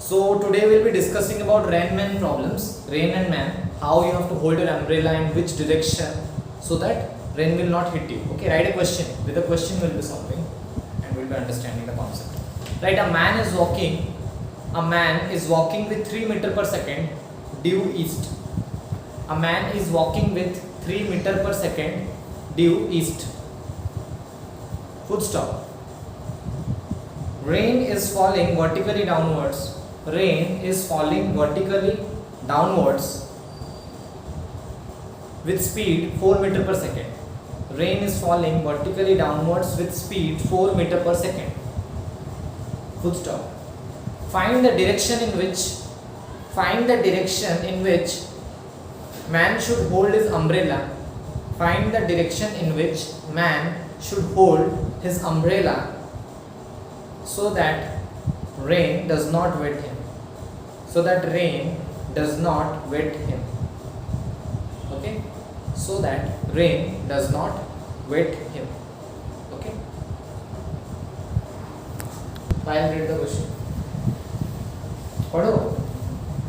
So today we'll be discussing about rain-man problems. Rain and man, how you have to hold your umbrella in which direction so that rain will not hit you. Okay, write a question. With the question we'll be solving and we'll be understanding the concept. Right, a man is walking with 3 meter per second due east. A man is walking with 3 meter per second due east. Full stop. Rain is falling vertically downwards. Rain is falling vertically downwards with speed 4 meter per second. Rain is falling vertically downwards with speed 4 meter per second. Full stop. Find the direction in which man should hold his umbrella. Find the direction in which man should hold his umbrella so that rain does not wet him. So that rain does not wet him. Okay? So that rain does not wet him. Okay? I'll read the question. पढ़ो.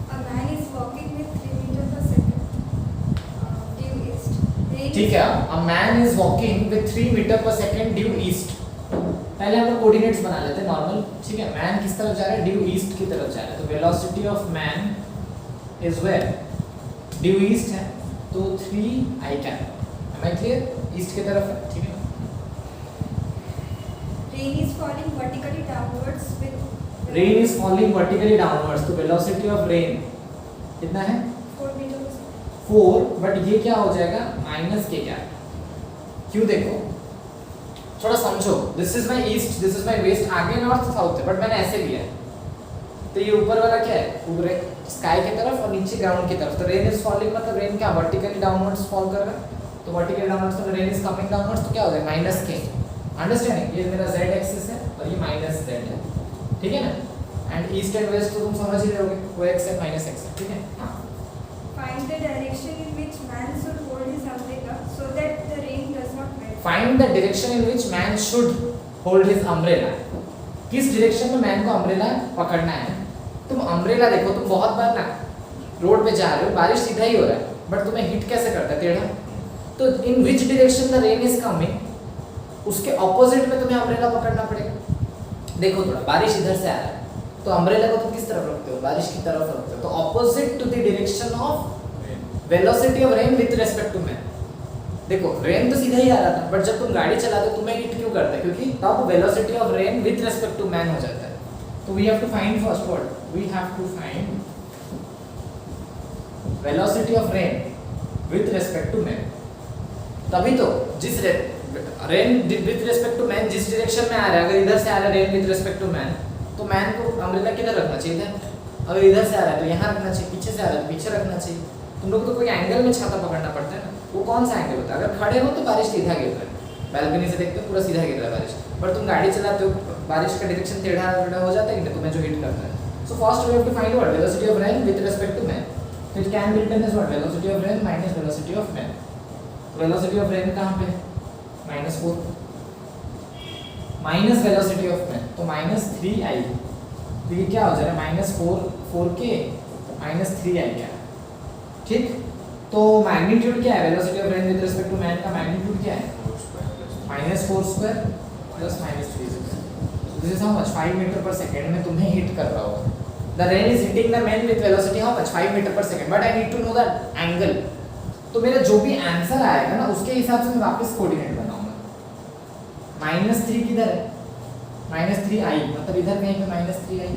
A man is walking with 3 meters per second due east. ठीक है. A man is walking with 3 meter per second due east. पहले हम लोग coordinates बना लेते हैं normal. ठीक है. मैन किस तरफ जा रहा है? ड्यू ईस्ट की तरफ जा रहा है. तो velocity of man is where? Due east है तो 3 i cap. Am I clear? East की तरफ है. ठीक है. Rain is falling vertically downwards with. Rain is falling vertically downwards. तो वेलोसिटी ऑफ रेन कितना है? 4 meters per second. 4. बट ये क्या हो जाएगा? माइनस के क्या? क्यों? देखो थोड़ा समझो. This is my east, this is my west. आगे नॉर्थ साउथ है बट मैंने ऐसे लिया है. तो ये ऊपर वाला क्या है? ऊपर स्काई की तरफ और नीचे ग्राउंड की तरफ. तो रेन इज फॉलिंग मतलब रेन क्या वर्टिकली डाउनवर्ड्स फॉल कर रहा है. तो वर्टिकली डाउनवर्ड्स तो रेन इज कमिंग डाउनवर्ड्स. तो क्या हो जाएगा? माइनस के. अंडरस्टैंडिंग? ये मेरा z एक्सिस है और ये माइनस z है. ठीक है ना. एंड ईस्ट एंड वेस्ट तो तुम समझ ही रहोगे. वो x है माइनस x है. ठीक है. हां. Find the direction in which man should hold his umbrella so that the rain does not wet. Find the direction in which man should hold his umbrella. किस डायरेक्शन में man को umbrella पकड़ना है. तुम अम्ब्रेला देखो, तुम बहुत बार ना रोड पे जा रहे हो, बारिश सीधा ही हो रहा है बट तुम्हें हिट कैसे करता है? टेढ़ा. तो in which direction the rain is coming, उसके ऑपोजिट में तुम्हें अम्ब्रेला पकड़ना पड़ेगा. देखो थोड़ा बारिश इधर से आ रहा है तो अम्ब्रेला को तुम किस तरफ रखते हो? बारिश की तरफ रखते हो. तो opposite to the direction of velocity of rain with respect to man. देखो रेन तो सीधा ही आ रहा था बट जब तुम गाड़ी चलाते हो तुम्हें हिट क्यों करता है? क्योंकि तब velocity of rain with respect to man हो जाता है. तो we have to find first what we have to find velocity of rain with respect to man. तभी तो जिस rain with respect to man जिस डायरेक्शन में आ रहा है, अगर इधर से आ रहा है rain with respect to man तो मैन को अम्ब्रेला किधर रखना चाहिए था? अगर इधर से आ रहा है तो यहाँ रखना चाहिए, पीछे से आ रहा है तो पीछे रखना चाहिए. तुम लोग को तो कोई एंगल में छाता पकड़ना पड़ता है ना. वो कौन सा एंगल होता है? अगर खड़े हो तो बारिश सीधा गिर रहा है, बैल्कनी से देखते हो पूरा सीधा गिर रहा है बारिश. पर तुम गाड़ी चलाते हो बारिश का डायरेक्शन टेढ़ा हो जाता है कि तुम्हें जो हिट करता है. So first we have to find what velocity of rain with respect to man. So it can be written as what velocity of rain minus velocity of man. Velocity of rain कहां पे है? -4 minus velocity of man तो -3i. तो ये क्या हो जाएगा? -4k -3i क्या. ठीक. तो मैग्नीट्यूड क्या है? Velocity of rain with respect to man का मैग्नीट्यूड क्या है? -4 square plus -3 square. This is how much 5 metre per second में तुम्हें हिट कर रहा होगा. The rain is hitting the man with velocity how much 5 metre per second. But I need to know the angle. तो मेरा जो भी answer आएगा ना उसके हिसाब से मैं वापस कोऑर्डिनेट बनाऊंगा. -3 किधर है? -3i मतलब इधर कहीं पे -3i.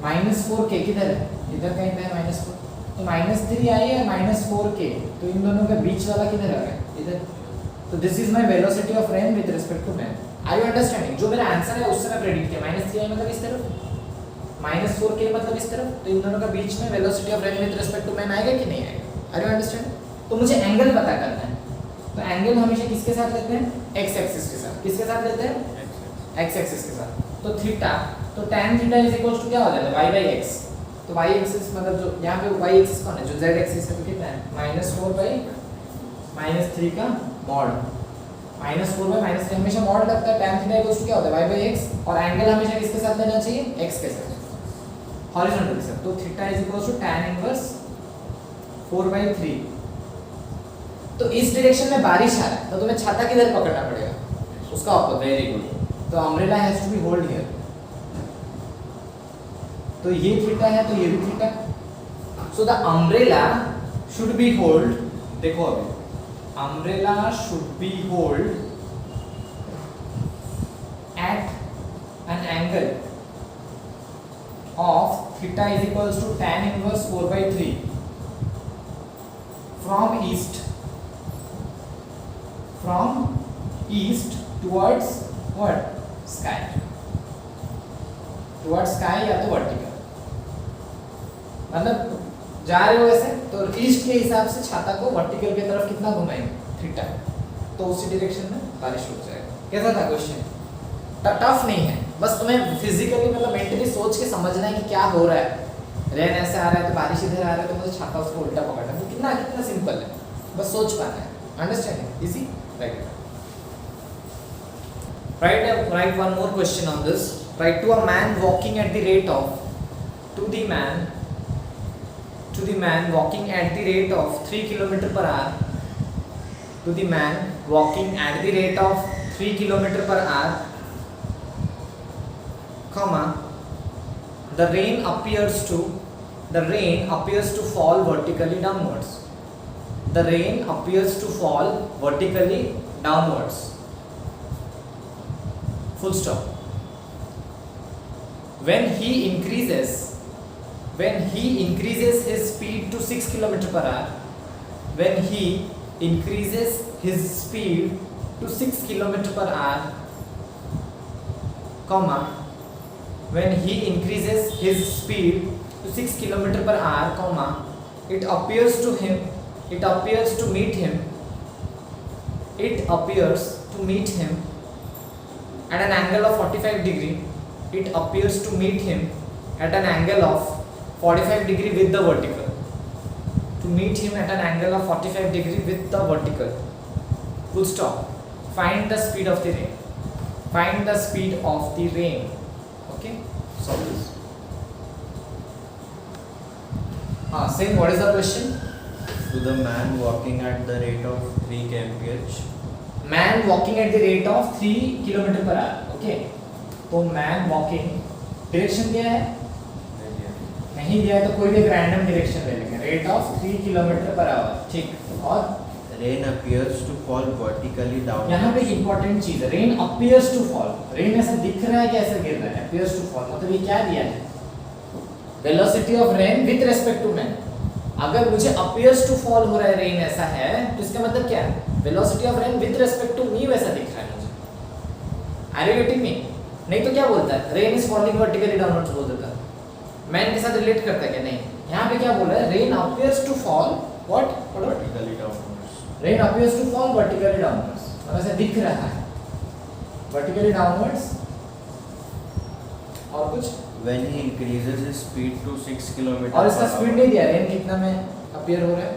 -4k किधर है? इधर कहीं पे है -4. तो -3i है -4k. तो इन दोनों के बीच वाला किधर आ गया? इधर. तो this is my velocity of rain with respect to man. Are you understanding? जो मेरा आंसर है उससे मैं प्रेडिक्ट किया. -3i मतलब इस तरफ, -4k मतलब इस तरफ. तो इन दोनों का बीच में velocity of rain with respect to man आएगा कि नहीं आएगा? Are you understand? तो मुझे एंगल पता करना है. तो एंगल हमेशा किसके साथ लेते हैं? x एक्सिस के साथ. किसके साथ लेते हैं? x एक्सिस के साथ. तो थीटा, तो tan theta is equal to क्या हो जाता है? y/x. तो y एक्सिस मतलब जो यहाँ पे y एक्सिस कौन है? जो z एक्सिस है तो कितना है? -4/-3 का मॉड. -4/-3 हमेशा मॉड लगता है. tan थीटा इक्वल टू क्या होता है? y/x. और एंगल हमेशा किसके साथ लेना चाहिए? x के साथ. हॉरिजॉन्टल की तरफ, तो theta is equal to tan inverse 4/3। तो इस डायरेक्शन में बारिश आ रहा है तो तुम्हें छाता किधर पकड़ना पड़ेगा, उसका ऑपोजिट। वेरी गुड, तो umbrella has to be hold here. तो ये थीटा है तो ये भी theta, so the umbrella should be hold, देखो अभी umbrella should be hold at an angle of theta is equals to tan inverse 4/3 from east towards what, sky, towards sky या तो वर्टिकल, मतलब जा रहे हो ऐसे तो ईस्ट के हिसाब से छाता को वर्टिकल की तरफ कितना घुमाएंगे, थीटा, तो उसी डायरेक्शन में बारिश रुक जाएगा। कैसा था क्वेश्चन? टफ नहीं है, बस तुम्हें फिजिकली मतलब मेंटली सोच के समझना है कि क्या हो रहा है। रेन ऐसे आ रहा है तो बारिश इधर आ रहा है तो मुझे छाता उसको उल्टा पकड़ना है, तो कितना कितना सिंपल है, बस सोच पाना है। Understanding easy, right. Write one more question on this. Write to a man walking at the rate of to the man walking at the rate of 3 km per hour, to the man walking at the rate of 3 km per hour, comma, the rain appears to fall vertically downwards. The rain appears to fall vertically downwards. Full stop. When he increases his speed to 6 km per hour, when he increases his speed to 6 km per hour, comma, when he increases his speed to 6 km per hour, comma, it appears to meet him at an angle of 45 degree. It appears to meet him at an angle of 45 degree with the vertical. To meet him at an angle of 45 degree with the vertical. Full stop. Find the speed of the rain. Find the speed of the rain. Okay. Solve this. Same. What is the question? To the man walking at the rate of 3 kmph. Man walking at the rate of 3 km per hour. Okay. तो man walking, direction दिया है? नहीं दिया है तो कोई भी random direction ले लेंगे। Rate of 3 km per hour, ठीक। और Rain appears to fall vertically down. यहाँ पे एक इंपॉर्टेंट चीज है, rain appears to fall. Rain ऐसा दिख रहा है कि ऐसा गिर रहा है? appears to fall मतलब ये क्या दिया है? Velocity of rain with respect to man. अगर मुझे appears to fall हो रहा है, रेन ऐसा है, तो इसका मतलब क्या है? Velocity of rain with respect to me वैसा दिख रहा है मुझे। Are you getting me? नहीं तो क्या बोलता है? Rain is falling vertically downwards बोल देता है। मैन के साथ रिलेट करता है क्या? नहीं। यहाँ पे क्या बोल रहा है? Rain appears to fall what? Vertically downwards. Rain appears to fall vertically downwards, मतलब ऐसा दिख रहा है vertically downwards। और कुछ? When he increases his speed to 6 km और इसका स्पीड नहीं दिया, रेन कितना में अपीयर हो रहा है?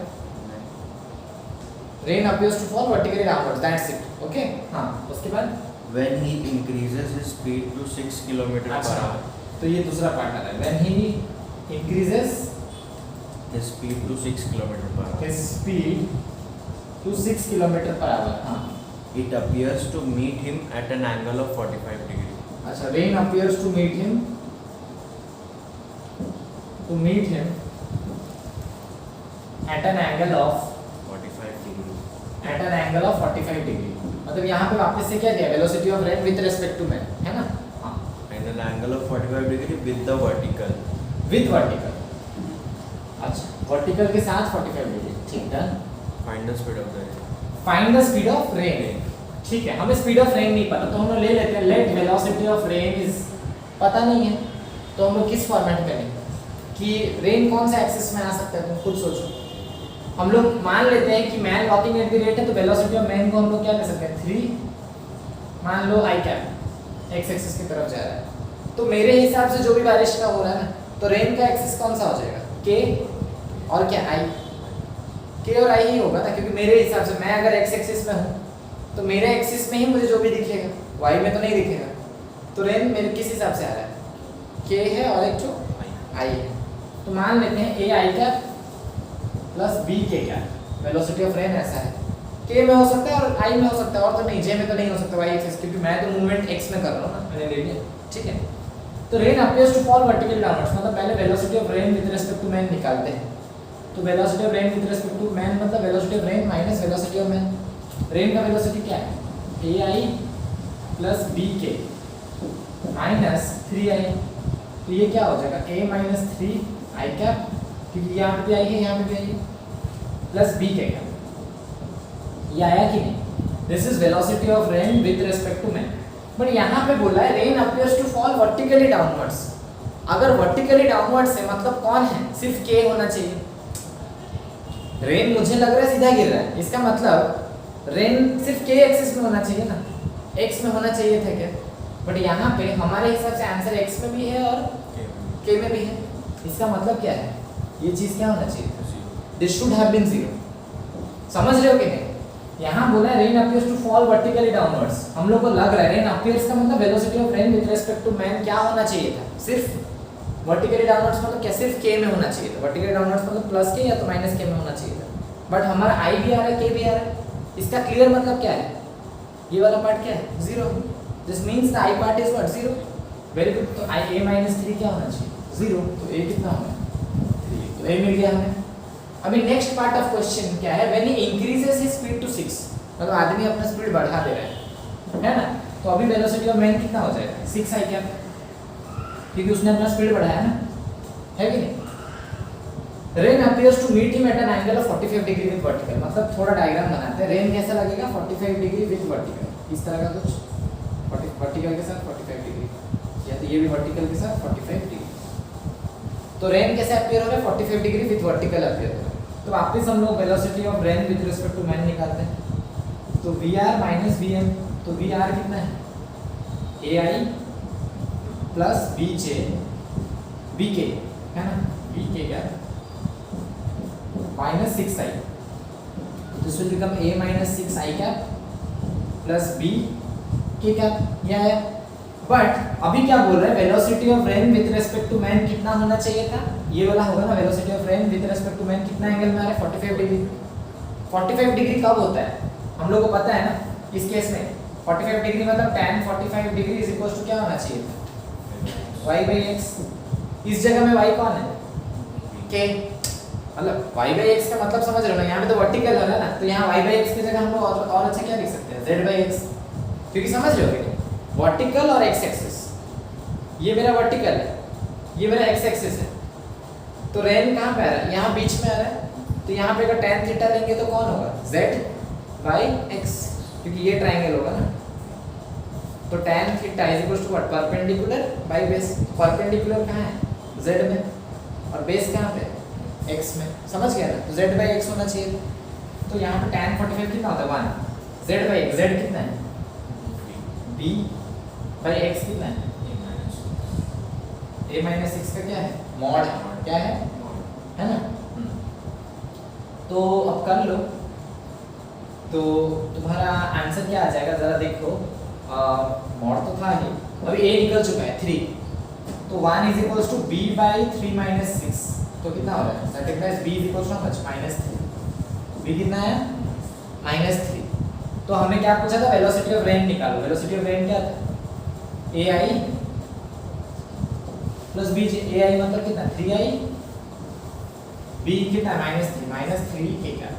Rain appears to fall vertically downwards, that's it. Okay? हाँ, उसके बाद When he increases his speed to 6 km per अच्छा, hour. तो ये दूसरा पार्ट आ रहा है। When he increases His speed to 6 km per hour. his speed to 6 km per hour, हाँ। It appears to meet him at an angle of 45 degree. अच्छा, rain appears to meet him at an angle of 45 degree. at an angle of 45 degree। मतलब यहाँ पे वापस से क्या दिया? Velocity of rain with respect to man, है ना? हाँ। And an angle of 45 degree with the vertical. With vertical. अच्छा, वर्टिकल के साथ 45 डिग्री, ठीक है। Find the speed of the rain. Find the speed of rain, ठीक है। हमें स्पीड ऑफ रेन नहीं पता तो हम लोग ले लेते हैं let velocity of rain is, पता नहीं है तो हम लोग किस फॉर्मेट में लें कि रेन कौन सा एक्सिस में आ सकता है, तुम खुद सोचो। हम लोग मान लेते हैं कि man walking at the rate है तो वेलोसिटी ऑफ मैन को हम लोग क्या ले सकते हैं? 3 मान लो आई कैप एक्स एक्सिस की तरफ जा रहा है, तो मेरे हिसाब से जो भी बारिश का हो रहा है ना, तो रेन का एक्सिस कौन सा हो जाएगा? के और क्या आई? के और आई ही होगा ना, क्योंकि मेरे हिसाब से मैं अगर एक्स एक्सिस में हूँ तो मेरे एक्सिस में ही मुझे जो भी दिखेगा, वाई में तो नहीं दिखेगा। तो रेन मेरे किस हिसाब से आ रहा है? के है और एक जो आई है, तो मान लेते हैं ए आई कैप प्लस बी के कैप, वेलोसिटी ऑफ रेन ऐसा है, के में हो सकता है और आई में हो सकता है, और तो नहीं, जे में तो नहीं हो सकता वाई एक्सिस, क्योंकि मैं तो मूवमेंट एक्स में कर रहा हूँ ना, मैंने ले लिया, ठीक है। तो rain appears to fall vertically downwards, मतलब पहले velocity of rain with respect to man निकालते हैं। तो velocity of rain with respect to man मतलब velocity of rain minus velocity of man. Rain का वेलोसिटी क्या है, ए आई plus b k minus 3 i, तो ये क्या हो जाएगा a माइनस 3 आई कैप, क्योंकि यहाँ पे भी आई है यहाँ पे भी आई है, प्लस b के कैप। ये आया कि नहीं, this is velocity of rain with respect to man. But यहाँ पे बोला है rain appears to fall vertically downwards. अगर वर्टिकली डाउनवर्ड्स है मतलब कौन है, सिर्फ k होना चाहिए। रेन मुझे लग रहा है सीधा गिर रहा है, इसका मतलब रेन सिर्फ k एक्सिस में होना चाहिए ना, x में होना चाहिए था क्या, बट यहाँ पे हमारे हिसाब से आंसर x में भी है और k में भी है। इसका मतलब क्या है, ये चीज़ क्या होना चाहिए, दिस शुड हैव बीन 0। समझ रहे हो कि नहीं, यहाँ बोला है rain appears to fall vertically downwards, हम लोग को लग रहा है रेन अपीयर्स का मतलब velocity of rain with respect to man क्या होना चाहिए था, सिर्फ वर्टिकली डाउनवर्ड्स मतलब क्या, सिर्फ k में होना चाहिए था। वर्टिकली डाउनवर्ड्स मतलब प्लस k या तो माइनस k में होना चाहिए था, बट हमारा i भी आ रहा है k भी आ रहा है। इसका क्लियर मतलब क्या है, ये वाला पार्ट क्या है, 0। This means the i part is what, 0। Very good, तो i a माइनस 3 क्या होना चाहिए, 0। तो a कितना होगा, 3, तो a मिल गया हमें। अभी नेक्स्ट पार्ट ऑफ क्वेश्चन क्या है, when he increases his speed to 6, मतलब आदमी अपना स्पीड बढ़ा दे रहा है ना, तो अभी वेलोसिटी ऑफ मैन कितना हो जाएगा, 6 आई कैप, क्योंकि उसने अपना स्पीड बढ़ाया ना, है कि नहीं। Rain appears to meet him at an angle of 45 degree with vertical, मतलब थोड़ा डायग्राम बनाते हैं, रेन कैसा लगेगा 45 डिग्री विद वर्टिकल, इस तरह का कुछ, वर्टिकल के साथ 45 डिग्री, या तो ये भी वर्टिकल के साथ 45 डिग्री। तो रेन कैसे अपीयर हो रहा है, 45 डिग्री विद वर्टिकल अपीयर हो रहा है। तो वापस हम लोग velocity of rain with respect to man निकालते हैं, तो V R minus V M, तो वी आर कितना है, ए आई plus B J B K, है ना, बी के क्या minus 6 I, this will become a minus 6 I cap plus b K cap, यह है। बट अभी क्या बोल रहा है, velocity of rain with respect to man कितना होना चाहिए था, ये वाला होगा ना, velocity of rain with respect to man कितना एंगल में आ रहा है, 45 डिग्री। 45 डिग्री कब होता है, हम लोग को पता है ना, इस केस में 45 डिग्री मतलब tan 45 degree is equal to क्या होना चाहिए था, y by x। इस जगह में y कौन है, k, मतलब y by x का मतलब समझ रहे हो ना, यहाँ पे तो वर्टिकल है ना, तो यहाँ y by x की जगह हम लोग और अच्छा क्या लिख सकते हैं, z by x, क्योंकि समझ रहे हो कि वर्टिकल और x एक्सिस, ये मेरा वर्टिकल है, ये मेरा x एक्सिस है, तो रेन कहाँ पे आ रहा है, यहाँ बीच में आ रहा है, तो यहाँ पे अगर tan थीटा लेंगे तो कौन होगा, z by x, क्योंकि ये ट्राइंगल होगा ना, तो tan theta is equal to what, perpendicular by base. Perpendicular कहाँ है, z में, और बेस कहाँ पे, x में, समझ गया ना, तो z by x होना चाहिए। तो यहाँ पे tan 45 कितना होता है 1, z by x, z कितना है b by x कितना है, a माइनस 6 का क्या है, मॉड है, क्या है ना। तो अब कर लो, तो तुम्हारा आंसर क्या आ जाएगा, जरा देखो, मॉड तो था ही, अभी a निकल चुका है 3, तो 1 is equals to b by 3 minus 6, तो कितना हो रहा है, that b is equals to much -3, b कितना है -3। तो हमें क्या पूछा था, वेलोसिटी ऑफ रेन निकालो, वेलोसिटी ऑफ रेन क्या था, ai प्लस bj, ai मतलब कितना 3i, b कितना -3 k का,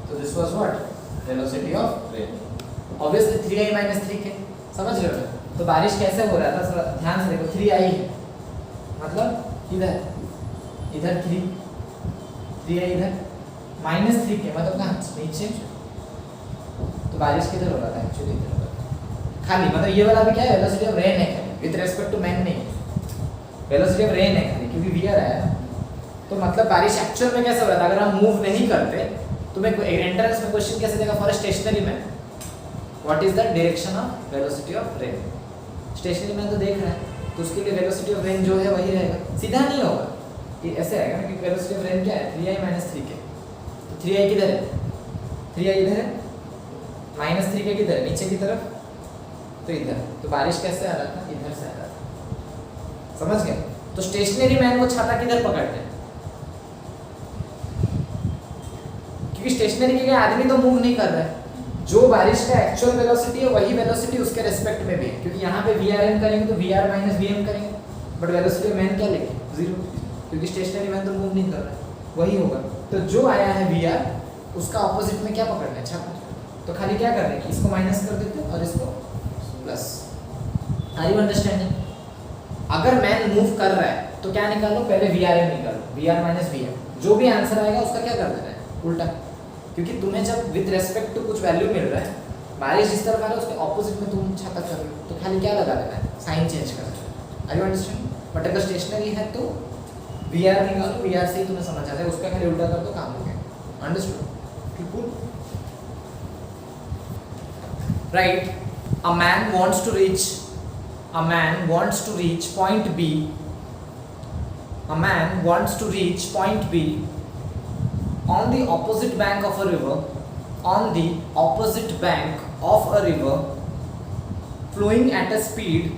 तो this was what, velocity of rain, obviously 3i -3 k, समझ रहे हो। तो बारिश कैसे हो रहा था, ध्यान से देखो, 3i है, मतलब इधर 3i इधर, -3 k मतलब कहाँ नीचे, तो बारिश किधर हो रहा था, एक्चुअली इधर हो रहा था खाली, मतलब ये वाला भी क्या है, वेलोसिटी ऑफ रेन है विद रिस्पेक्ट टू मैन नहीं, वेलोसिटी ऑफ रेन है खाली, क्योंकि वियर आया ना। तो मतलब बारिश एक्चुअल में कैसे हो रहा था, अगर हम मूव नहीं करते तो मैं एंट्रेंस में क्वेश्चन कैसे देगा, for stationary man what is the direction of velocity of rain, stationary man तो देख रहा है, तो उसके लिए वेलोसिटी ऑफ रेन जो है वही रहेगा, सीधा नहीं होगा, ये ऐसे आएगा ना, क्योंकि वेलोसिटी ऑफ रेन क्या है 3i - 3k, तो 3i किधर है, 3i इधर है, -3k किधर है, नीचे की तरफ, तो इधर, तो बारिश कैसे आ रहा था, इधर से आ रहा था, समझ गए। तो स्टेशनरी मैन वो छाता किधर पकड़ते हैं? क्योंकि स्टेशनरी के आदमी तो मूव नहीं कर रहा है, जो बारिश का एक्चुअल वेलोसिटी है वही वेलोसिटी उसके रेस्पेक्ट में भी है, क्योंकि यहाँ पे VRM करेंगे तो VR माइनस VM करेंगे, बट वेलोसिटी मैन क्या लेंगे? 0, क्योंकि स्टेशनरी मैन तो मूव नहीं कर रहा है, वही होगा। तो जो आया है VR उसका ऑपोजिट में क्या पकड़ना है? छाता। तो खाली क्या कर देंगे, इसको माइनस कर देते और इसको प्लस। Are you understanding? अगर मैन मूव कर रहा है तो क्या निकालो, पहले VRM निकालो, VR माइनस VM, जो भी आंसर आएगा उसका क्या कर देना है? उल्टा, क्योंकि तुम्हें जब विद रेस्पेक्ट टू कुछ वैल्यू मिल रहा है, बारिश जिस तरफ आ रहा है उसके ऑपोजिट में तुम छाता कर रहे हो, तो खाली क्या लगा देना है? साइन चेंज कर देना है। Are you understanding? बट अगर स्टेशनरी है तो VR निकालो, VR से ही तुम्हें समझ आता है, उसका खाली उल्टा कर दो, काम हो गया। अंडरस्टूड? ठीक। Right, a man wants to reach point B. A man wants to reach point B on the opposite bank of a river. On the opposite bank of a river, flowing at a speed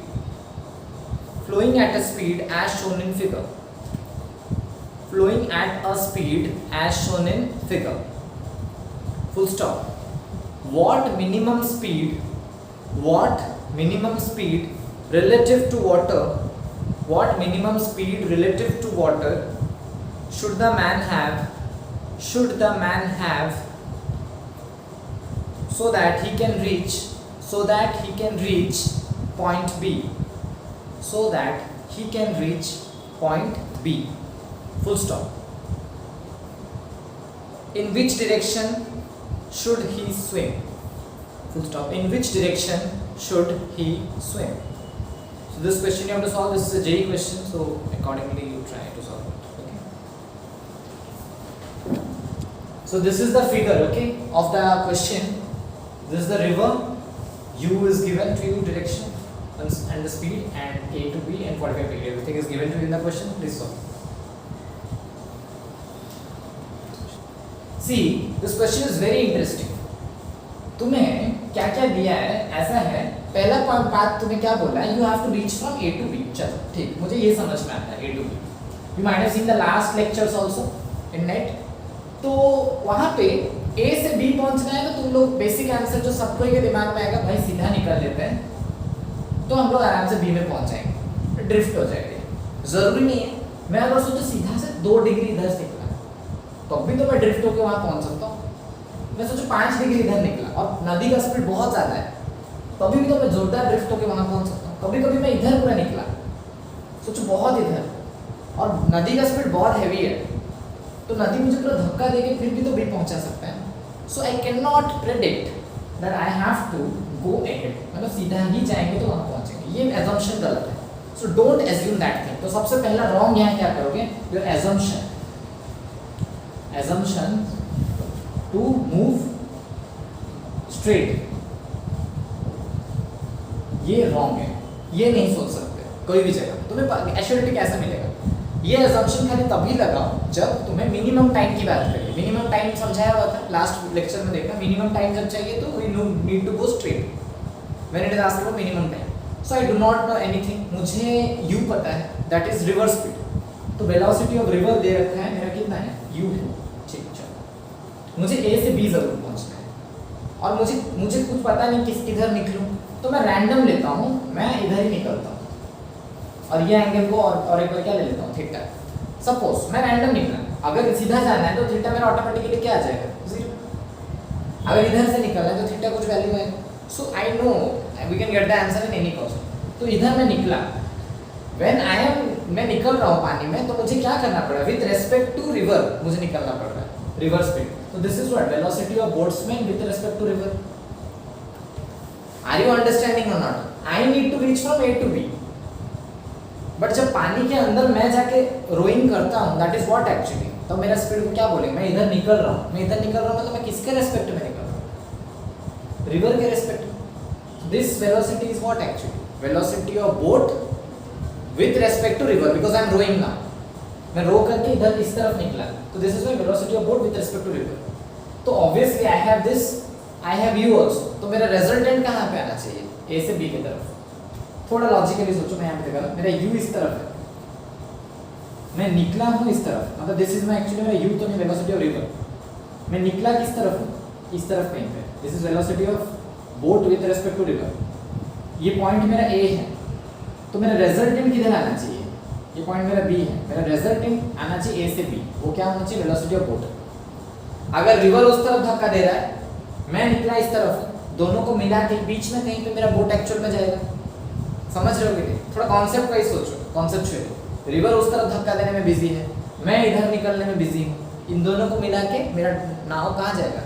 as shown in figure. Flowing at a speed as shown in figure. Full stop. What minimum speed relative to water should the man have so that he can reach point B? Full stop. In which direction should he swim? Full stop. In which direction should he swim? So this question you have to solve. This is a JEE question, so accordingly you try to solve it. Okay. So this is the figure, okay, of the question. This is the river. U is given to you, direction and the speed, and A to B and 45 degree. Everything is given to you in the question. Please solve. See, this question is very interesting. तुम्हें क्या क्या दिया है? ऐसा है, पहला part तुम्हें क्या बोला है? You have to reach from A to B. चलो ठीक, मुझे ये समझ में आता है A to B. You might have seen the last lectures also in net. तो वहाँ पे A से B पहुँचना है तो तुम लोग बेसिक आंसर जो सबको के दिमाग में आएगा, भाई सीधा निकल लेते हैं तो हम लोग आराम से B में पहुँच जाएंगे, ड्रिफ्ट हो जाएंगे। ज़रूरी नहीं है, मैं अगर सोचो सीधा से 2 डिग्री इधर से निकला तो भी तो मैं ड्रिफ्ट होकर वहाँ पहुँच सकता हूँ। मैं सोचो 5 डिग्री इधर निकला और नदी का स्पीड बहुत ज़्यादा है, तभी भी तो मैं जोरदार ड्रिफ्ट होकर वहाँ पहुँच सकता हूँ। कभी कभी मैं इधर पूरा निकला, सोचो बहुत इधर, और नदी का स्पीड बहुत हैवी है, तो नदी मुझे पूरा धक्का देके फिर भी तो भी पहुँचा सकता है। So I can not predict that I have to go ahead, मतलब सीधा ही जाएंगे तो वहाँ पहुँचेंगे, ये एजम्पशन गलत है। So don't assume that thing. तो सबसे पहला रॉन्ग यहाँ क्या करोगे? Your assumption to move straight, ये रॉन्ग है, ये नहीं सोच सकते कोई भी जगह। तुम्हें एश्योरिटी कैसे मिलेगा? ये assumption खाली तभी लगाओ जब तुम्हें मिनिमम टाइम की बात करें। मिनिमम टाइम समझाया हुआ था लास्ट लेक्चर में, देखना मिनिमम टाइम जब चाहिए तो we need to go straight when it is asked for minimum time. So I do not know anything, मुझे यू पता है, दैट इज रिवर स्पीड। तो वेलोसिटी ऑफ रिवर दे रखा है, मेरा कितना है? यू है। ठीक, चलो मुझे ए से बी जरूर पहुंचना है और मुझे कुछ पता नहीं किधर निकलूं, तो मैं रैंडम लेता हूँ, मैं इधर ही निकलता हूँ और ये एंगल को और एक बार क्या ले लेता हूँ? थीटा। सपोज मैं रैंडम निकला, अगर सीधा जाना है तो थीटा मेरा ऑटोमेटिकली क्या आ जाएगा? 0। अगर इधर से निकलना है तो थीटा कुछ वैल्यू आएगा। So I know we can get the answer in any cost. तो इधर मैं निकला, मैं निकल रहा हूँ पानी में, तो मुझे क्या करना पड़ रहा है? विद रेस्पेक्ट टू रिवर मुझे निकलना पड़ रहा है, रिवर स्पीड। तो this is what velocity of boatsman with respect to river. Are you understanding और not? I need to reach from A to B, but जब पानी के अंदर मैं जाके रोइंग करता हूँ, दैट इज व्हाट एक्चुअली, तो मेरा स्पीड को क्या बोलेंगे? मैं इधर निकल रहा हूँ, मतलब मैं किसके रेस्पेक्ट में निकल रहा हूँ? रिवर के रेस्पेक्ट में। This velocity is what actually? Velocity of boat with respect to river, because I am rowing now. मैं रो करके इधर इस तरफ निकला, तो this is my velocity of boat with respect to river. तो obviously I have this, I have you also, तो मेरा रिजल्टेंट कहाँ पे आना चाहिए? ए से बी की तरफ। थोड़ा लॉजिकली सोचो, मैं यहाँ पे देखा मेरा u इस तरफ है, मैं निकला हूँ इस तरफ, मतलब दिस इज माई एक्चुअली मेरा यू तो नहीं वेलोसिटी ऑफ रिवर, मैं निकला किस तरफ हूँ, इस तरफ कहीं पे, this is velocity of boat with respect to river, ये पॉइंट मेरा ए है, तो मेरा रिजल्टेंट किधर आना चाहिए, ये पॉइंट मेरा बी है, मेरा रिजल्टेंट आना चाहिए ए से बी, वो क्या होना चाहिए वेलोसिटी ऑफ बोट। अगर रिवर उस तरफ धक्का दे रहा है, मैं निकला इस तरफ, दोनों को मिला के बीच में कहीं पे मेरा बोट एक्चुअल में जाएगा, समझ रहे हो कि थोड़ा कॉन्सेप्ट वाइज सोचो, कॉन्सेप्चुअली रिवर उस तरफ धक्का देने में बिजी है, मैं इधर निकलने में बिजी हूँ, इन दोनों को मिला के मेरा नाव कहाँ जाएगा,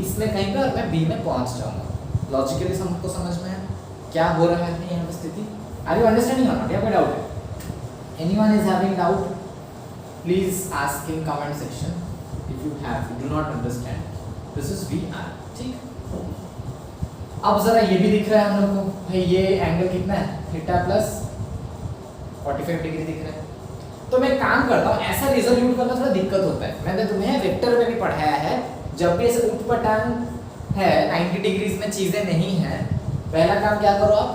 इसमें कहीं पे, और मैं बी में पहुंच जाऊंगा। लॉजिकली सबको समझ में है क्या हो रहा है यहाँ पे स्थिति? आर यू अंडरस्टैंडिंग और नॉट? या कोई डाउट है? Anyone is having doubt please ask in comment section if you have do not understand. This is V R, ठीक। अब जरा ये भी दिख रहा है हम लोग को, भाई ये एंगल कितना है, थीटा प्लस 45 डिग्री दिख रहा है। तो मैं काम करता हूँ, ऐसा रिजोल्यूट करना थोड़ा दिक्कत होता है, मैंने तुम्हें वेक्टर में भी पढ़ाया है, जब भी ऐसे उठपटांग है 90 डिग्रीज में चीजें नहीं है, पहला काम क्या करो आप,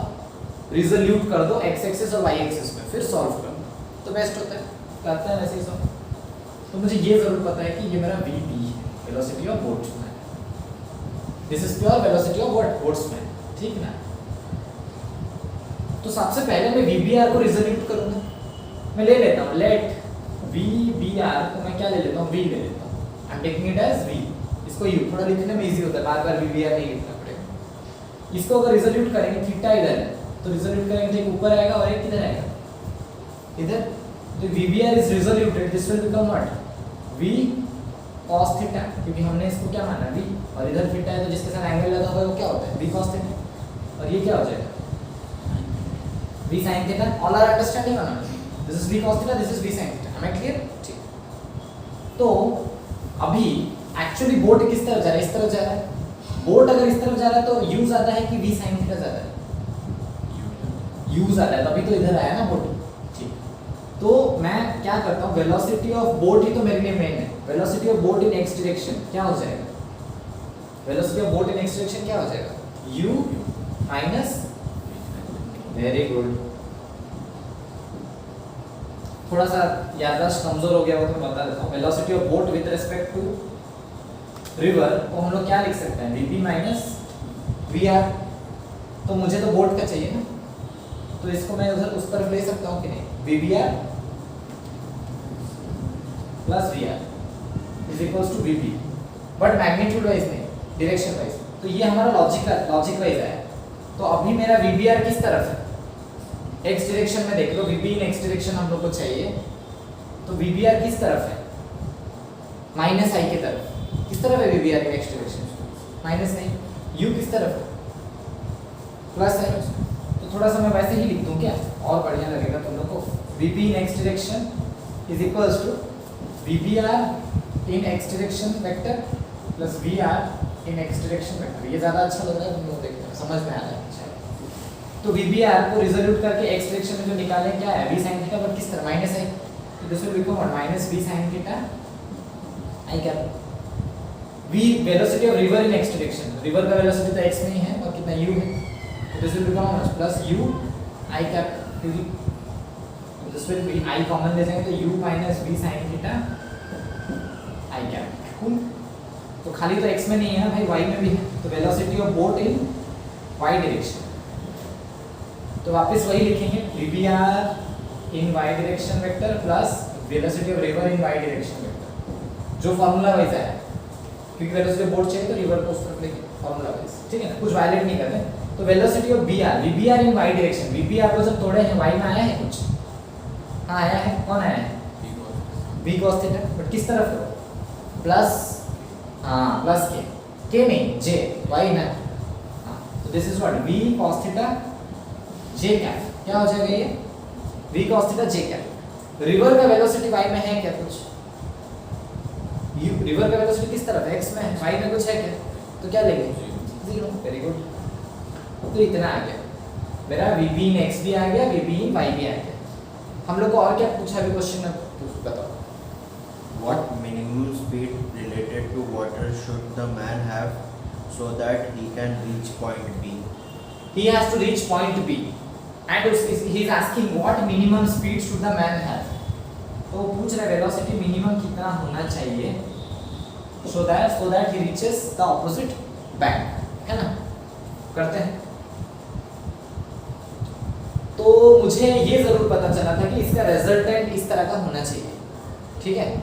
रिजोल्यूट कर दो एक्स एक्सिस और वाई एक्सिस में, फिर सॉल्व कर दो, तो बेस्ट होता है, करते हैं वैसे ही सॉल्व। तो मुझे ये जरूर पता है कि ये मेरा वी बी है, velocity of boatsman, this is pure velocity of boatsman, ठीक ना। तो सबसे पहले मैं वी बी आर को रिजोल्यूट करूंगा, मैं ले लेता हूँ लेट वी बी आर को, मैं क्या ले लेता हूँ, वी ले लेता हूँ, I am taking it as V, इसको यू, थोड़ा लिखने में इजी होता है, बार बार वी बी आर नहीं लिखना पड़ेगा। इसको अगर रिजोल्यूट करेंगे, थीटा इधर है तो रिजोल्यूट करेंगे, एक ऊपर आएगा और एक किधर आएगा, इधर, तो V B R is resoluted, this will become what, V cos theta, क्योंकि हमने इसको क्या माना v, और इधर थीटा है तो जिसके साथ एंगल लगा हुआ है वो क्या होता है, v cos थीटा, और ये क्या हो जाएगा, v sin theta. All are understanding और not? This is v cos theta, this is v sin theta, am I clear? ठीक। तो अभी एक्चुअली बोट किस तरफ जा रहा है, इस तरफ जा रहा है, बोट अगर इस तरफ जा रहा है तो u ज्यादा है कि v sin थीटा ज्यादा है, u ज्यादा है, तभी तो इधर आया ना बोट, ठीक। तो मैं क्या करता हूँ, वेलोसिटी ऑफ बोट ही तो मेरे लिए मेन है, velocity of boat in x direction क्या हो जाएगा, velocity of boat in x direction क्या हो जाएगा, u माइनस, वेरी गुड, थोड़ा सा याददाश्त कमजोर हो गया हो तो मैं बता देता हूँ, velocity of boat with respect to river को हम लोग क्या लिख सकते हैं, vb माइनस vr, तो मुझे तो बोट का चाहिए ना, तो इसको मैं उधर उस तरफ ले सकता हूँ कि नहीं, vbr plus vr is equals to vb, but magnitude wise नहीं, डायरेक्शन वाइज। तो ये हमारा लॉजिक वाइज है। तो अभी मेरा vbr किस तरफ है, x डायरेक्शन में देख लो, vb इन x डायरेक्शन हम लोग को चाहिए, तो vbr किस तरफ है, माइनस i की तरफ, किस तरफ है vbr in x direction, minus नहीं, u किस तरफ है, प्लस है, तो थोड़ा सा मैं वैसे ही लिख दूं क्या, और बढ़िया लगेगा तुम लोग को, vb in x direction is equals to vbr in x direction vector plus vr in x direction vector. ये ज्यादा अच्छा लग रहा है तुम लोग देखने में, समझ में आ रहा है? तो vbr को रिजोल्यूट करके x डायरेक्शन में जो निकालें क्या है, v sin थीटा, बट किस तरह, माइनस है, तो this will become what, minus v sin theta i cap, v velocity of river in x direction, river का वेलोसिटी तो x में ही है और कितना u है, तो this will become what, plus u i cap, क्योंकि this will be i common ले जाएंगे तो u minus v sin theta i cap, cool. तो खाली तो x में नहीं है भाई, y में भी है, तो velocity of boat in y direction, तो वापस वही लिखेंगे, vbr in y direction vector plus velocity of river in y direction vector, जो फार्मूला वाइज है, क्योंकि वेलोसिटी ऑफ बोट चाहिए तो रिवर को उस तरफ लेके फार्मूला वाइज, ठीक है ना, कुछ वायलेट नहीं करते। तो velocity of vbr in y direction, vbr को जब तोड़े हैं y में आया है कुछ, हाँ आया है, कौन आया है, v cos थीटा, बट किस तरफ है, प्लस, हाँ प्लस के नहीं, j y ना, हाँ, तो this is what, v cos theta j cap, क्या हो जाएगा ये, v cos theta j cap. River का वेलोसिटी y में है क्या कुछ, रिवर का वेलोसिटी किस तरफ है, x में है, y में कुछ है क्या, तो क्या लेंगे, 0, वेरी गुड। तो इतना आ गया मेरा, vb इन x भी आ गया, vb इन y भी आ गया। हम लोग को और क्या पूछा अभी क्वेश्चन में, बताओ। What minimum speed related to water should the man have so that he can reach point B? He has to reach point B, and he is asking what minimum speed should the man have. तो पूछ रहे velocity minimum कितना होना चाहिए so that he reaches the opposite bank, है ना। करते हैं। तो मुझे ये जरूर पता चला था कि इसका रिजल्टेंट इस तरह का होना चाहिए, ठीक है।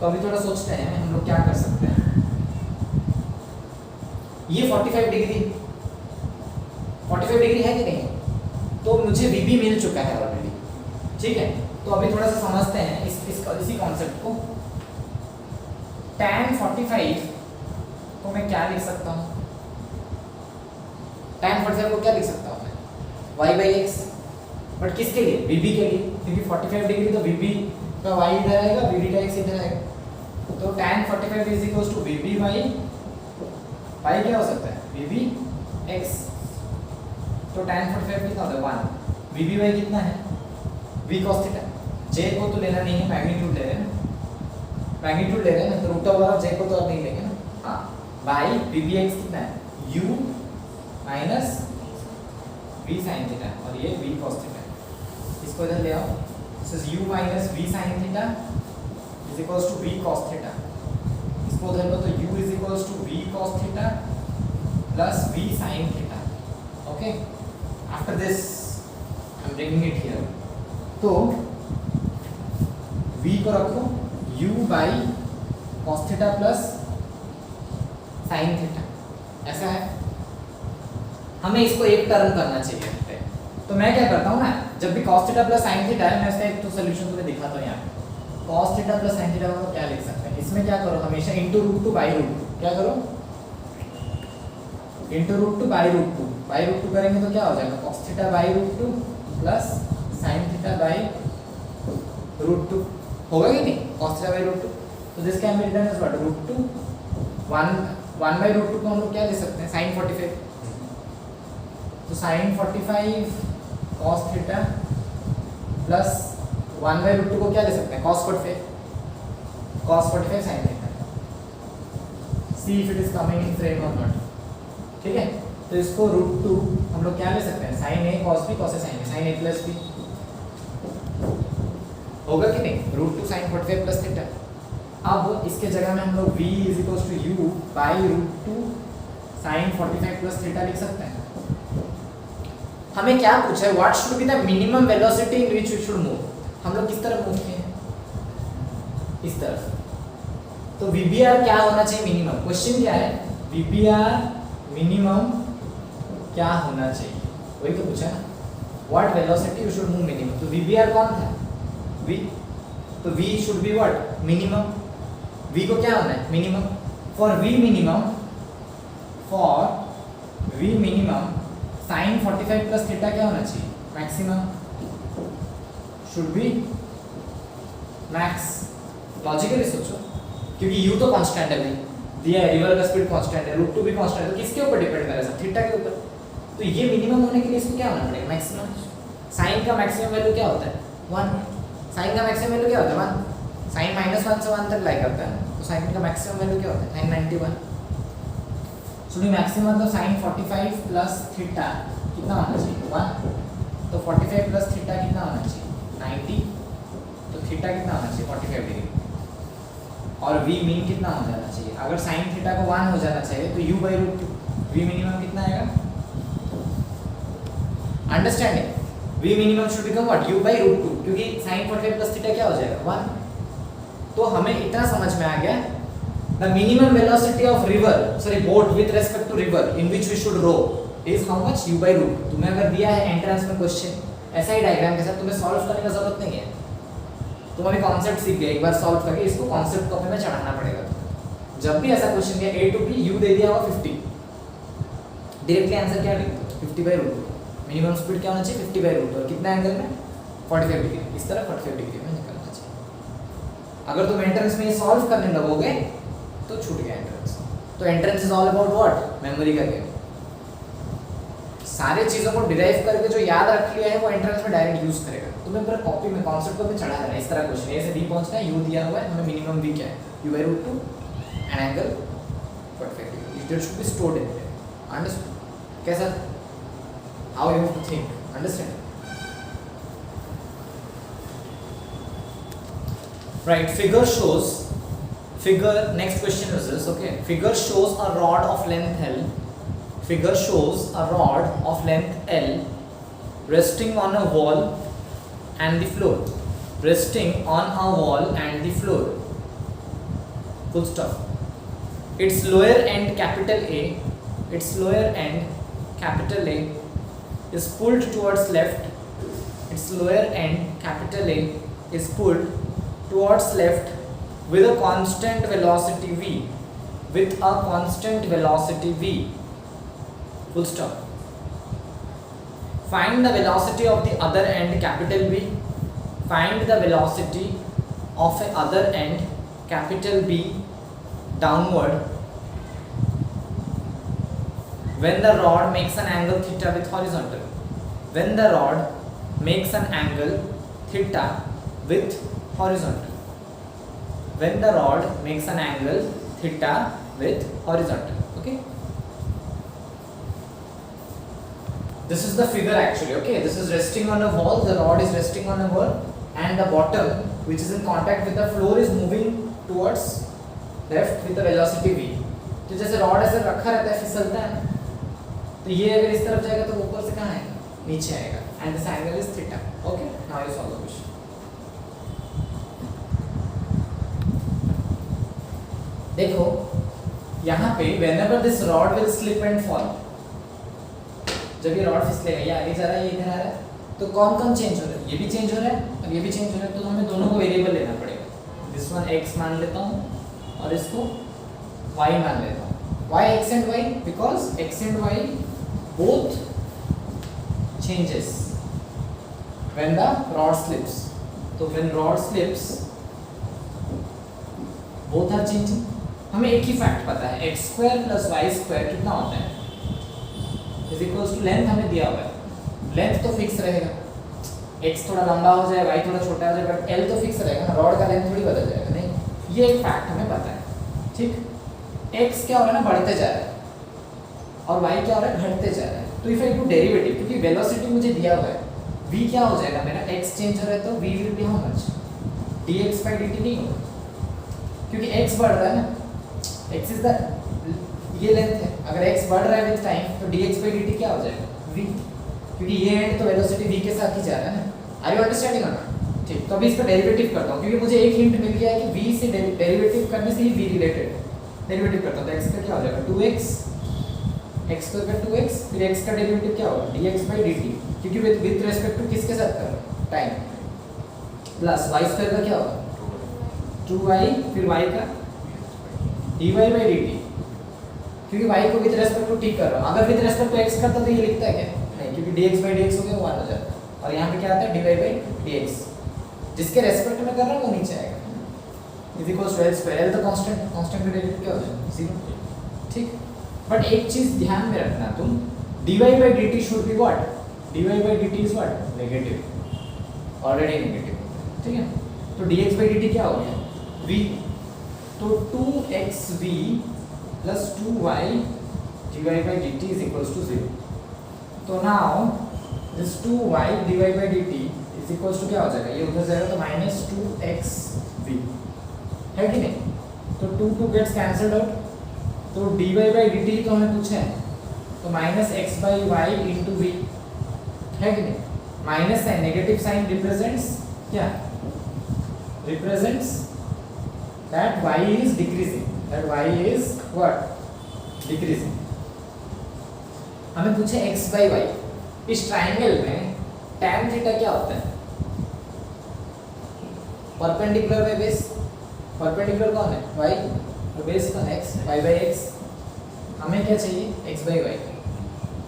तो अभी थोड़ा सोचते हैं हम लोग क्या कर सकते हैं। ये 45 डिग्री है कि नहीं, तो मुझे VB मिल चुका है ऑलरेडी, ठीक है। तो अभी थोड़ा सा समझते हैं इसी कॉन्सेप्ट को। tan 45 को मैं क्या लिख सकता हूँ? tan 45 को क्या लिख सकता हूँ मैं? y/x, बट किसके लिए? VB के लिए, क्योंकि 45 डिग्री तो VB का y इधर आएगा, VB का x इधर आएगा। तो tan 45 is equals to VB by y क्या हो सकता है? VBx। तो tan 45 कितना होता है? 1। VB कितना है? V cos theta. J को तो लेना नहीं है, मैग्नीट्यूड ले रहे हैं, मैग्नीट्यूड ले रहे हैं, तो रूट ओवर ऑफ J को तो अब नहीं लेंगे ना। हाँ, बाई VBx कितना है? U minus V sin theta, और ये V cos थीटा। इसको इधर ले आओ। This is U minus V sin theta is equals to V cos theta. इसको उधर लो तो U is equals to V cos theta plus V sin theta. Okay, after this I am bringing it here. तो V को रखो U by cos theta plus sin theta, ऐसा है। हमें इसको एक टर्म करना चाहिए, तो मैं क्या करता हूँ ना, जब भी cos theta plus sin theta है, मैं इसका एक तो सोल्यूशन तुम्हें दिखाता हूँ यहाँ पे। cos theta plus sin theta को क्या लिख सकते हैं? इसमें क्या करो, हमेशा into root two by root two, क्या करो? Into root two by root two, by root two करेंगे तो क्या हो जाएगा? cos theta by root two plus sin theta by root two, होगा कि नहीं? cos theta by root two, तो this can be written as what? Root two 1 by root two को हम लोग क्या ले सकते हैं? sin 45। तो sin 45 cos theta plus 1 by root two को क्या ले सकते हैं? cos 45 sin theta. See if it is coming in frame और नॉट, ठीक है। तो इसको रूट टू हम लोग क्या ले सकते हैं? sin a cos b cos a sin a, sin a plus b, होगा कि नहीं? Root two sin 45 plus theta. अब इसके जगह में हम लोग v is equals to u by root two sin 45 plus theta लिख सकते हैं। हमें क्या पूछा है? What should be the minimum velocity in which we should move. हम लोग किस तरफ मूव किए हैं? इस तरफ। तो VBR क्या होना चाहिए मिनिमम? क्वेश्चन क्या है? VBR मिनिमम क्या होना चाहिए, वही तो पूछा ना। What velocity you should move minimum. तो VBR कौन था? V। तो V should be what? Minimum. V को क्या होना है? Minimum. For V minimum sin 45 plus theta क्या होना चाहिए? Maximum. Should be max. Logically सोचो, क्योंकि U तो कांस्टेंट है भाई, दिया है रिवर का स्पीड कांस्टेंट है, रूट टू भी कांस्टेंट है, तो किसके ऊपर डिपेंड करेगा? सब थीटा के ऊपर। तो ये मिनिमम होने के लिए इसको क्या होना पड़ेगा? मैक्सिमम। साइन का मैक्सिमम वैल्यू क्या होता है? 1। साइन का मैक्सिमम वैल्यू क्या होता है? 1। साइन -1 से 1 तक लाई करता है, तो साइन का मैक्सिमम वैल्यू क्या होता है? sin 91। सुनिए, मैक्सिमम तो sin 45 प्लस थीटा कितना होना चाहिए? 1। तो 45 प्लस थीटा कितना होना चाहिए? 90। तो थीटा कितना होना चाहिए? 45 डिग्री। और V मीन कितना हो जाना चाहिए? अगर sin थीटा को 1 हो जाना चाहिए तो U by root two, V minimum कितना आएगा? Understanding? V minimum should become what? U by root two, क्योंकि sin 45 प्लस थीटा क्या हो जाएगा? 1। तो हमें इतना समझ में आ गया, the minimum velocity of boat with respect to river in which we should row is how much? U by root. तुम्हें अगर दिया है एंट्रेंस में क्वेश्चन ऐसा ही डायग्राम के साथ, तुम्हें सॉल्व करने का जरूरत नहीं है। तुम अभी कॉन्सेप्ट सीख गए, एक बार सॉल्व करके इसको कॉन्सेप्ट कॉपी में चढ़ाना पड़ेगा। जब भी ऐसा क्वेश्चन दिया A to B, U दे दिया हुआ 50, डायरेक्टली आंसर क्या लिख दो? 50 by root two. Minimum speed क्या होना चाहिए? 50 बाई रूट टू। और कितना एंगल में? 45 डिग्री। इस तरह 45 डिग्री में निकलना चाहिए। अगर तुम एंट्रेंस में ये सॉल्व करने लगोगे तो छूट गया एंट्रेंस। तो entrance is all about what? Memory का गेम। सारे चीज़ों को डिराइव करके जो याद रख लिया है वो एंट्रेंस में डायरेक्ट यूज करेगा। तुम्हें पूरा कॉपी में कॉन्सेप्ट को भी चढ़ा देना। इस तरह क्वेश्चन A से B पहुंचना है, U दिया हुआ है, हमें मिनिमम V क्या है? U by root two and angle 45 degree. It should be stored in there. Understand? कैसा? How you have to think. Understand? Right, next question is this, okay. Figure shows a rod of length L. Figure shows a rod of length L resting on a wall and the floor. Resting on a wall and the floor. Full stop. Its lower end capital A, its lower end capital A is pulled towards left. Its lower end capital A is pulled towards left with a constant velocity v. With a constant velocity v. Full stop. Find the velocity of the other end capital B. Find the velocity of a other end capital B downward when the rod makes an angle theta with horizontal. When the rod makes an angle theta with horizontal. When the rod makes an angle theta with horizontal. Okay. This is the figure actually. Okay. This is resting on a wall. The rod is resting on a wall, and the bottom, which is in contact with the floor, is moving towards left with the velocity v. तो जैसे rod ऐसे रखा रहता है, फिसलता है ना, तो ये अगर इस तरफ जाएगा तो ऊपर से कहाँ आएगा, नीचे आएगा, and this angle is theta. Okay, now you solve the question. देखो यहाँ पे whenever this rod will slip and fall, जब ये रॉड फिसलेगा, ये आगे जा रहा है, ये इधर आ रहा है, तो कौन कौन चेंज हो रहा है, ये भी चेंज हो रहा है और ये भी चेंज हो रहा है, तो हमें दोनों को वेरिएबल लेना पड़ेगा. दिस वन x मान लेता हूँ और इसको y मान लेता हूँ. Why x and y? Because x and y both changes when the rod slips. तो when rod slips, both are changing. हमें एक ही फैक्ट पता है, x square plus y square कितना होता है, is equals to लेंथ हमें दिया हुआ है. लेंथ तो फिक्स रहेगा, x थोड़ा लंबा हो जाए, y थोड़ा छोटा हो जाए, बट l तो फिक्स रहेगा ना, रॉड का लेंथ थोड़ी बदल जाएगा. नहीं, ये एक फैक्ट हमें पता है. ठीक, x क्या हो रहा है ना, बढ़ते जा रहा है और y क्या हो रहा है, घटते जा रहा है. तो इफ आई डू डेरिवेटिव, क्योंकि वेलोसिटी मुझे दिया हुआ है, v क्या हो जाएगा मेरा, x चेंज हो रहा है तो v will be how much, dx by dt नहीं होगा, क्योंकि x बढ़ रहा है ना, x इज द, ये लेंथ है, अगर x बढ़ रहा है विद टाइम तो dx by dt क्या हो जाएगा, v, क्योंकि ये एंड तो वेलोसिटी v के साथ ही जा रहा है ना. आर यू अंडरस्टैंडिंग और नॉट? ठीक, तो अभी इसका डेरिवेटिव करता हूँ, क्योंकि मुझे एक हिंट मिल गया है कि v से डेरिवेटिव करने से ही v रिलेटेड है. डेरिवेटिव करता हूँ तो x का क्या हो जाएगा, 2x, x स्क्वायर का 2x, फिर x का डेरिवेटिव क्या होगा, dx by dt, क्योंकि विद रिस्पेक्ट टू किसके साथ कर रहा हूँ, टाइम, प्लस y स्क्वायर का क्या होगा, 2y, फिर y का dy by dt, क्योंकि y को विद रिस्पेक्ट टू t कर रहा हूँ. अगर विद रिस्पेक्ट टू x करता तो ये लिखता है क्या, नहीं, क्योंकि dx by dx हो गया 1 हो जाता है, और यहाँ पे क्या आता है, dy by dx, जिसके रेस्पेक्ट में कर रहा हूँ वो नीचे आएगा, is equals to l square. l तो कांस्टेंट, कांस्टेंट का डेरिवेटिव क्या हो जाएगा, 0. ठीक, बट एक चीज ध्यान में रखना तुम, dy by dt should be what, dy by dt is what, negative, already negative. ठीक है, तो dx by dt क्या हो गया, v, तो 2xv plus 2y dy by dt is equals to 0. तो now this 2y dy by dt is equals to क्या हो जाएगा, ये उधर जाएगा तो minus 2xv है कि नहीं. तो 2 gets cancelled out, तो dy by dt तो हमें पूछा है, तो minus x by y into v है कि नहीं. Minus sign, negative sign represents क्या, represents that y is decreasing, that y is what, decreasing. हमें पूछे x by y, इस ट्राइंगल में tan थीटा क्या होता है, परपेंडिकुलर बाय बेस, परपेंडिकुलर कौन है, y, और बेस कौन है, x, y by x. हमें क्या चाहिए, x by y,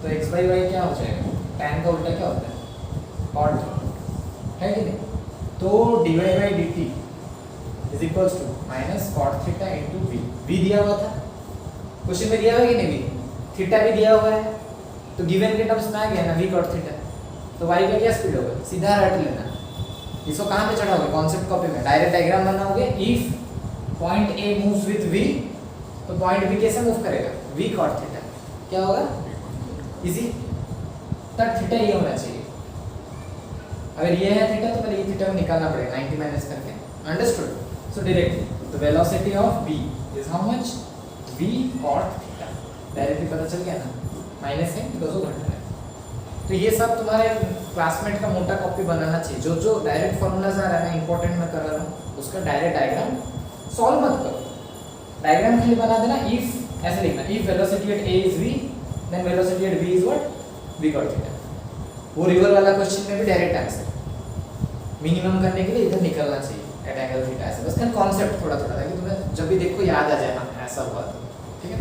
तो x by y क्या हो जाएगा, tan का उल्टा क्या होता है, cot है कि नहीं. तो dy by dt is equals to minus cot theta into v. v दिया हुआ था क्वेश्चन में, दिया हुआ है कि नहीं, v थीटा भी दिया हुआ है, तो गिवन के टर्म्स में आ गया ना v cot theta. तो y का क्या स्पीड होगा, सीधा रट लेना, इसको कहाँ पे चढ़ाओगे, कॉन्सेप्ट कॉपी में डायरेक्ट डायग्राम बनाओगे. If point a moves with v, तो पॉइंट b कैसे मूव करेगा, v cot theta क्या होगा, इजी, तब थीटा ये होना चाहिए. अगर ये है थीटा तो पहले ये थीटा को निकालना पड़ेगा 90 माइनस करके. Understood. So directly the velocity of v is how much? v cot theta. Directly पता चल गया ना, माइनस है बिकॉज वो घट रहा है। तो ये सब तुम्हारे क्लासमेट का मोटा कॉपी बनाना चाहिए। जो जो डायरेक्ट फॉर्मूलाज आ रहा है ना, इंपॉर्टेंट मैं कर रहा हूँ, उसका डायरेक्ट डायग्राम सॉल्व मत करो, डायग्राम खाली बना देना। इफ ऐसे लिखना, if velocity at a is v then velocity at v is what? v cot theta. वो रिवर वाला क्वेश्चन में भी डायरेक्ट आंसर मिनिमम करने के लिए इधर निकलना चाहिए एट एंगल थीटा ऐसे, बस कॉन्सेप्ट थोड़ा थोड़ा ताकि तुम्हें जब भी देखो याद आ जाए हाँ ऐसा हुआ तो, ठीक है।